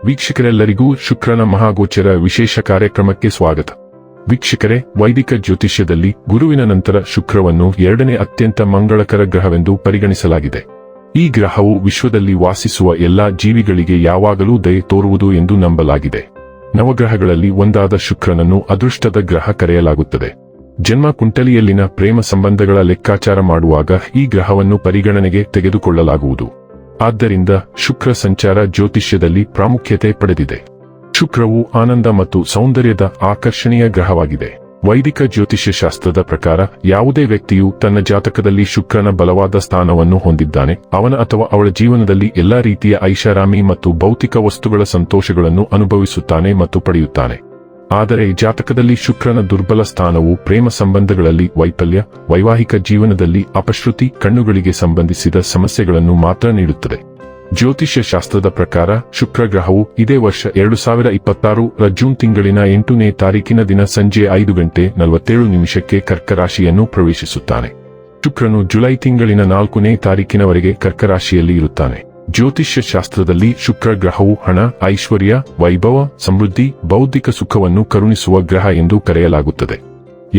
ವೀಕ್ಷಕರೆಲ್ಲರಿಗೂ ಶುಕ್ರನ ಮಹಾಗೋಚರ ವಿಶೇಷ ಕಾರ್ಯಕ್ರಮಕ್ಕೆ ಸ್ವಾಗತ. ವೀಕ್ಷಕರೇ, ವೈದಿಕ ಜ್ಯೋತಿಷ್ಯದಲ್ಲಿ ಗುರುವಿನ ನಂತರ ಶುಕ್ರವನ್ನು ಎರಡನೇ ಅತ್ಯಂತ ಮಂಗಳಕರ ಗ್ರಹವೆಂದು ಪರಿಗಣಿಸಲಾಗಿದೆ. ಈ ಗ್ರಹವು ವಿಶ್ವದಲ್ಲಿ ವಾಸಿಸುವ ಎಲ್ಲಾ ಜೀವಿಗಳಿಗೆ ಯಾವಾಗಲೂ ದಯೆ ತೋರುವುದು ಎಂದು ನಂಬಲಾಗಿದೆ. ನವಗ್ರಹಗಳಲ್ಲಿ ಒಂದಾದ ಶುಕ್ರನನ್ನು ಅದೃಷ್ಟದ ಗ್ರಹ ಕರೆಯಲಾಗುತ್ತದೆ. ಜನ್ಮ ಕುಂಡಲಿಯಲ್ಲಿನ ಪ್ರೇಮ ಸಂಬಂಧಗಳ ಲೆಕ್ಕಾಚಾರ ಮಾಡುವಾಗ ಈ ಗ್ರಹವನ್ನು ಪರಿಗಣನೆಗೆ ತೆಗೆದುಕೊಳ್ಳಲಾಗುವುದು. ಆದ್ದರಿಂದ ಶುಕ್ರ ಸಂಚಾರ ಜ್ಯೋತಿಷ್ಯದಲ್ಲಿ ಪ್ರಾಮುಖ್ಯತೆ ಪಡೆದಿದೆ. ಶುಕ್ರವು ಆನಂದ ಮತ್ತು ಸೌಂದರ್ಯದ ಆಕರ್ಷಣೀಯ ಗ್ರಹವಾಗಿದೆ. ವೈದಿಕ ಜ್ಯೋತಿಷ್ಯ ಶಾಸ್ತ್ರದ ಪ್ರಕಾರ ಯಾವುದೇ ವ್ಯಕ್ತಿಯು ತನ್ನ ಜಾತಕದಲ್ಲಿ ಶುಕ್ರನ ಬಲವಾದ ಸ್ಥಾನವನ್ನು ಹೊಂದಿದ್ದಾನೆ, ಅವನ ಅಥವಾ ಅವಳ ಜೀವನದಲ್ಲಿ ಎಲ್ಲಾ ರೀತಿಯ ಐಷಾರಾಮಿ ಮತ್ತು ಭೌತಿಕ ವಸ್ತುಗಳ ಸಂತೋಷಗಳನ್ನು ಅನುಭವಿಸುತ್ತಾನೆ ಮತ್ತು ಪಡೆಯುತ್ತಾನೆ. ಆದರೆ ಜಾತಕದಲ್ಲಿ ಶುಕ್ರನ ದುರ್ಬಲ ಸ್ಥಾನವು ಪ್ರೇಮ ಸಂಬಂಧಗಳಲ್ಲಿ ವೈಫಲ್ಯ, ವೈವಾಹಿಕ ಜೀವನದಲ್ಲಿ ಅಪಶ್ರುತಿ, ಕಣ್ಣುಗಳಿಗೆ ಸಂಬಂಧಿಸಿದ ಸಮಸ್ಯೆಗಳನ್ನು ಮಾತ್ರ ನೀಡುತ್ತದೆ. ಜ್ಯೋತಿಷ್ಯ ಶಾಸ್ತ್ರದ ಪ್ರಕಾರ ಶುಕ್ರ ಗ್ರಹವು ಇದೇ ವರ್ಷ 2026 ಜೂನ್ ತಿಂಗಳಿನ 8ನೇ ತಾರೀಕಿನ ದಿನ ಸಂಜೆ 5:47 ಕರ್ಕ ರಾಶಿಯನ್ನು ಪ್ರವೇಶಿಸುತ್ತಾನೆ. ಶುಕ್ರನು ಜುಲೈ ತಿಂಗಳಿನ 4ನೇ ತಾರೀಕಿನವರೆಗೆ ಕರ್ಕ ರಾಶಿಯಲ್ಲಿ ಇರುತ್ತಾನೆ. ಜ್ಯೋತಿಷ್ಯ ಶಾಸ್ತ್ರದಲ್ಲಿ ಶುಕ್ರ ಗ್ರಹವು ಹಣ, ಐಶ್ವರ್ಯ, ವೈಭವ, ಸಮೃದ್ಧಿ, ಬೌದ್ಧಿಕ ಸುಖವನ್ನು ಕರುಣಿಸುವ ಗ್ರಹ ಎಂದು ಕರೆಯಲಾಗುತ್ತದೆ.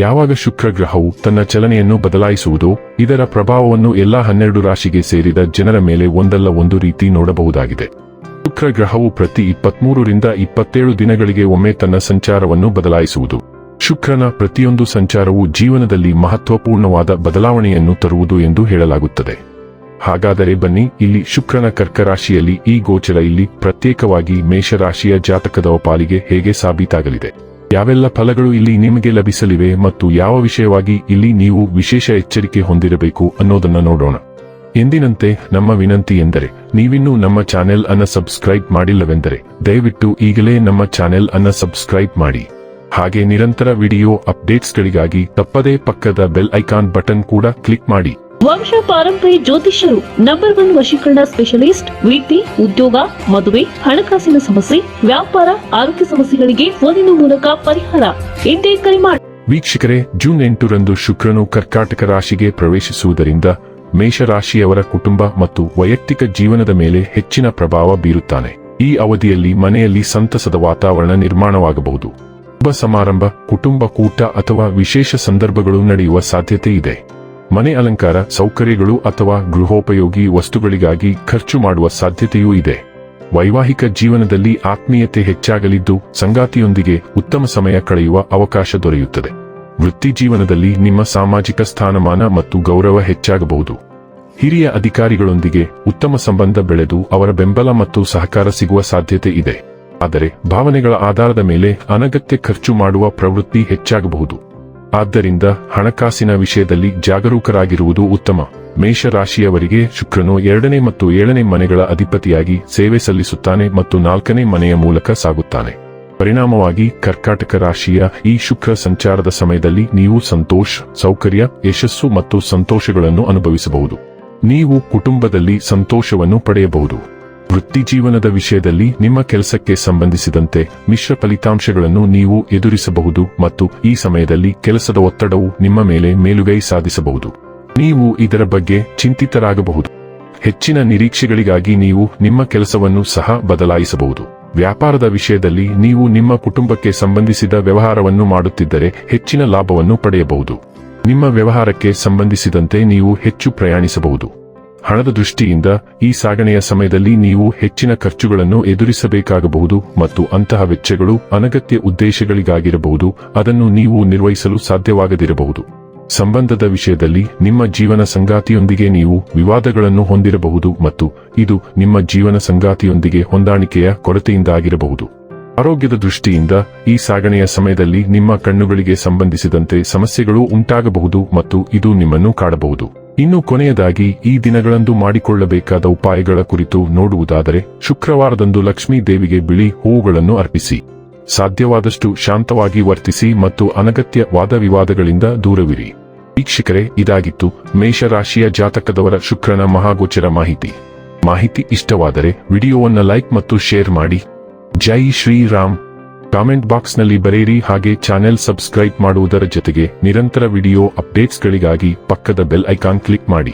ಯಾವಾಗ ಶುಕ್ರ ಗ್ರಹವು ತನ್ನ ಚಲನೆಯನ್ನು ಬದಲಾಯಿಸುವುದೋ ಇದರ ಪ್ರಭಾವವನ್ನು ಎಲ್ಲಾ 12 ರಾಶಿಗೆ ಸೇರಿದ ಜನರ ಮೇಲೆ ಒಂದಲ್ಲ ಒಂದು ರೀತಿ ನೋಡಬಹುದಾಗಿದೆ. ಶುಕ್ರ ಗ್ರಹವು ಪ್ರತಿ 23 ರಿಂದ 27 ದಿನಗಳಿಗೆ ಒಮ್ಮೆ ತನ್ನ ಸಂಚಾರವನ್ನು ಬದಲಾಯಿಸುವುದು. ಶುಕ್ರನ ಪ್ರತಿಯೊಂದು ಸಂಚಾರವು ಜೀವನದಲ್ಲಿ ಮಹತ್ವಪೂರ್ಣವಾದ ಬದಲಾವಣೆಯನ್ನು ತರುವುದು ಎಂದು ಹೇಳಲಾಗುತ್ತದೆ. ಹಾಗಾದರೆ ಬನ್ನಿ, ಇಲ್ಲಿ ಶುಕ್ರನ ಕರ್ಕ ರಾಶಿಯಲ್ಲಿ ಈ ಗೋಚರ ಇಲ್ಲಿ ಪ್ರತ್ಯೇಕವಾಗಿ ಮೇಷರಾಶಿಯ ಜಾತಕದ ಪಾಲಿಗೆ ಹೇಗೆ ಸಾಬೀತಾಗಲಿದೆ, ಯಾವೆಲ್ಲ ಫಲಗಳು ಇಲ್ಲಿ ನಿಮಗೆ ಲಭಿಸಲಿವೆ ಮತ್ತು ಯಾವ ವಿಷಯವಾಗಿ ಇಲ್ಲಿ ನೀವು ವಿಶೇಷ ಎಚ್ಚರಿಕೆ ಹೊಂದಿರಬೇಕು ಅನ್ನೋದನ್ನ ನೋಡೋಣ. ಎಂದಿನಂತೆ ನಮ್ಮ ವಿನಂತಿ ಎಂದರೆ, ನೀವಿನ್ನೂ ನಮ್ಮ ಚಾನೆಲ್ ಅನ್ನು ಸಬ್ಸ್ಕ್ರೈಬ್ ಮಾಡಿಲ್ಲವೆಂದರೆ ದಯವಿಟ್ಟು ಈಗಲೇ ನಮ್ಮ ಚಾನೆಲ್ ಅನ್ನು ಸಬ್ಸ್ಕ್ರೈಬ್ ಮಾಡಿ. ಹಾಗೆ ನಿರಂತರ ವಿಡಿಯೋ ಅಪ್ಡೇಟ್ಸ್ಗಳಿಗಾಗಿ ತಪ್ಪದೇ ಪಕ್ಕದ ಬೆಲ್ ಐಕಾನ್ ಬಟನ್ ಕೂಡ ಕ್ಲಿಕ್ ಮಾಡಿ. ವಂಶ ಪಾರಂಪರ್ಯ ಜ್ಯೋತಿಷ್ಯರು ನಂಬರ್ 1 ವಶೀಕರಣ ಸ್ಪೆಷಲಿಸ್ಟ್. ವೃತ್ತಿ, ಉದ್ಯೋಗ, ಮದುವೆ, ಹಣಕಾಸಿನ ಸಮಸ್ಯೆ, ವ್ಯಾಪಾರ, ಆರೋಗ್ಯ ಸಮಸ್ಯೆಗಳಿಗೆ ಫೋನಿನ ಮೂಲಕ ಪರಿಹಾರ. ಇಂದೇ ಕರೆ ಮಾಡಿ. ವೀಕ್ಷಕರೇ, ಜೂನ್ 8ರಂದು ಶುಕ್ರನು ಕರ್ಕಾಟಕ ರಾಶಿಗೆ ಪ್ರವೇಶಿಸುವುದರಿಂದ ಮೇಷರಾಶಿಯವರ ಕುಟುಂಬ ಮತ್ತು ವೈಯಕ್ತಿಕ ಜೀವನದ ಮೇಲೆ ಹೆಚ್ಚಿನ ಪ್ರಭಾವ ಬೀರುತ್ತಾನೆ. ಈ ಅವಧಿಯಲ್ಲಿ ಮನೆಯಲ್ಲಿ ಸಂತಸದ ವಾತಾವರಣ ನಿರ್ಮಾಣವಾಗಬಹುದು. ಶುಭ ಸಮಾರಂಭ, ಕುಟುಂಬ ಕೂಟ ಅಥವಾ ವಿಶೇಷ ಸಂದರ್ಭಗಳು ನಡೆಯುವ ಸಾಧ್ಯತೆ ಇದೆ. ಮನೆ ಅಲಂಕಾರ, ಸೌಕರ್ಯಗಳು ಅಥವಾ ಗೃಹೋಪಯೋಗಿ ವಸ್ತುಗಳಿಗಾಗಿ ಖರ್ಚು ಮಾಡುವ ಸಾಧ್ಯತೆಯೂ ಇದೆ. ವೈವಾಹಿಕ ಜೀವನದಲ್ಲಿ ಆತ್ಮೀಯತೆ ಹೆಚ್ಚಾಗಲಿದ್ದು ಸಂಗಾತಿಯೊಂದಿಗೆ ಉತ್ತಮ ಸಮಯ ಕಳೆಯುವ ಅವಕಾಶ ದೊರೆಯುತ್ತದೆ. ವೃತ್ತಿ ಜೀವನದಲ್ಲಿ ನಿಮ್ಮ ಸಾಮಾಜಿಕ ಸ್ಥಾನಮಾನ ಮತ್ತು ಗೌರವ ಹೆಚ್ಚಾಗಬಹುದು. ಹಿರಿಯ ಅಧಿಕಾರಿಗಳೊಂದಿಗೆ ಉತ್ತಮ ಸಂಬಂಧ ಬೆಳೆದು ಅವರ ಬೆಂಬಲ ಮತ್ತು ಸಹಕಾರ ಸಿಗುವ ಸಾಧ್ಯತೆ ಇದೆ. ಆದರೆ ಭಾವನೆಗಳ ಆಧಾರದ ಮೇಲೆ ಅನಗತ್ಯ ಖರ್ಚು ಮಾಡುವ ಪ್ರವೃತ್ತಿ ಹೆಚ್ಚಾಗಬಹುದು. ಆದ್ದರಿಂದ ಹಣಕಾಸಿನ ವಿಷಯದಲ್ಲಿ ಜಾಗರೂಕರಾಗಿರುವುದು ಉತ್ತಮ. ಮೇಷರಾಶಿಯವರಿಗೆ ಶುಕ್ರನು 2ನೇ ಮತ್ತು 7ನೇ ಮನೆಗಳ ಅಧಿಪತಿಯಾಗಿ ಸೇವೆ ಸಲ್ಲಿಸುತ್ತಾನೆ ಮತ್ತು 4ನೇ ಮನೆಯ ಮೂಲಕ ಸಾಗುತ್ತಾನೆ. ಪರಿಣಾಮವಾಗಿ ಕರ್ಕಾಟಕ ರಾಶಿಯ ಈ ಶುಕ್ರ ಸಂಚಾರದ ಸಮಯದಲ್ಲಿ ನೀವು ಸಂತೋಷ, ಸೌಕರ್ಯ, ಯಶಸ್ಸು ಮತ್ತು ಸಂತೋಷಗಳನ್ನು ಅನುಭವಿಸಬಹುದು. ನೀವು ಕುಟುಂಬದಲ್ಲಿ ಸಂತೋಷವನ್ನು ಪಡೆಯಬಹುದು. ವೃತ್ತಿ ಜೀವನದ ವಿಷಯದಲ್ಲಿ ನಿಮ್ಮ ಕೆಲಸಕ್ಕೆ ಸಂಬಂಧಿಸಿದಂತೆ ಮಿಶ್ರ ಫಲಿತಾಂಶಗಳನ್ನು ನೀವು ಎದುರಿಸಬಹುದು ಮತ್ತು ಈ ಸಮಯದಲ್ಲಿ ಕೆಲಸದ ಒತ್ತಡವು ನಿಮ್ಮ ಮೇಲೆ ಮೇಲುಗೈ ಸಾಧಿಸಬಹುದು. ನೀವು ಇದರ ಬಗ್ಗೆ ಚಿಂತಿತರಾಗಬಹುದು. ಹೆಚ್ಚಿನ ನಿರೀಕ್ಷೆಗಳಿಗಾಗಿ ನೀವು ನಿಮ್ಮ ಕೆಲಸವನ್ನು ಸಹ ಬದಲಾಯಿಸಬಹುದು. ವ್ಯಾಪಾರದ ವಿಷಯದಲ್ಲಿ ನೀವು ನಿಮ್ಮ ಕುಟುಂಬಕ್ಕೆ ಸಂಬಂಧಿಸಿದ ವ್ಯವಹಾರವನ್ನು ಮಾಡುತ್ತಿದ್ದರೆ ಹೆಚ್ಚಿನ ಲಾಭವನ್ನು ಪಡೆಯಬಹುದು. ನಿಮ್ಮ ವ್ಯವಹಾರಕ್ಕೆ ಸಂಬಂಧಿಸಿದಂತೆ ನೀವು ಹೆಚ್ಚು ಪ್ರಯಾಣಿಸಬಹುದು. ಹಣದ ದೃಷ್ಟಿಯಿಂದ ಈ ಸಾಗಣೆಯ ಸಮಯದಲ್ಲಿ ನೀವು ಹೆಚ್ಚಿನ ಖರ್ಚುಗಳನ್ನು ಎದುರಿಸಬೇಕಾಗಬಹುದು ಮತ್ತು ಅಂತಹ ವೆಚ್ಚಗಳು ಅನಗತ್ಯ ಉದ್ದೇಶಗಳಿಗಾಗಿರಬಹುದು. ಅದನ್ನು ನೀವು ನಿರ್ವಹಿಸಲು ಸಾಧ್ಯವಾಗದಿರಬಹುದು. ಸಂಬಂಧದ ವಿಷಯದಲ್ಲಿ ನಿಮ್ಮ ಜೀವನ ಸಂಗಾತಿಯೊಂದಿಗೆ ನೀವು ವಿವಾದಗಳನ್ನು ಹೊಂದಿರಬಹುದು ಮತ್ತು ಇದು ನಿಮ್ಮ ಜೀವನ ಸಂಗಾತಿಯೊಂದಿಗೆ ಹೊಂದಾಣಿಕೆಯ ಕೊರತೆಯಿಂದಾಗಿರಬಹುದು. ಆರೋಗ್ಯದ ದೃಷ್ಟಿಯಿಂದ ಈ ಸಾಗಣೆಯ ಸಮಯದಲ್ಲಿ ನಿಮ್ಮ ಕಣ್ಣುಗಳಿಗೆ ಸಂಬಂಧಿಸಿದಂತೆ ಸಮಸ್ಯೆಗಳು ಉಂಟಾಗಬಹುದು ಮತ್ತು ಇದು ನಿಮ್ಮನ್ನು ಕಾಡಬಹುದು. ಇನ್ನು ಕೊನೆಯದಾಗಿ ಈ ದಿನಗಳಂದು ಮಾಡಿಕೊಳ್ಳಬೇಕಾದ ಉಪಾಯಗಳ ಕುರಿತು ನೋಡುವುದಾದರೆ, ಶುಕ್ರವಾರದಂದು ಲಕ್ಷ್ಮೀ ದೇವಿಗೆ ಬಿಳಿ ಹೂವುಗಳನ್ನು ಅರ್ಪಿಸಿ. ಸಾಧ್ಯವಾದಷ್ಟು ಶಾಂತವಾಗಿ ವರ್ತಿಸಿ ಮತ್ತು ಅನಗತ್ಯ ವಾದವಿವಾದಗಳಿಂದ ದೂರವಿರಿ. ವೀಕ್ಷಕರೇ, ಇದಾಗಿತ್ತು ಮೇಷರಾಶಿಯ ಜಾತಕದವರ ಶುಕ್ರನ ಮಹಾಗೋಚರ ಮಾಹಿತಿ ಇಷ್ಟವಾದರೆ ವಿಡಿಯೋವನ್ನು ಲೈಕ್ ಮತ್ತು ಶೇರ್ ಮಾಡಿ. ಜೈ ಶ್ರೀರಾಮ್. ಕಾಮೆಂಟ್ ಬಾಕ್ಸ್ನಲ್ಲಿ ಬರೆಯಿರಿ. ಹಾಗೆ ಚಾನೆಲ್ ಸಬ್ಸ್ಕ್ರೈಬ್ ಮಾಡುವುದರ ಜೊತೆಗೆ ನಿರಂತರ ವಿಡಿಯೋ ಅಪ್ಡೇಟ್ಸ್ಗಳಿಗಾಗಿ ಪಕ್ಕದ ಬೆಲ್ ಐಕಾನ್ ಕ್ಲಿಕ್ ಮಾಡಿ.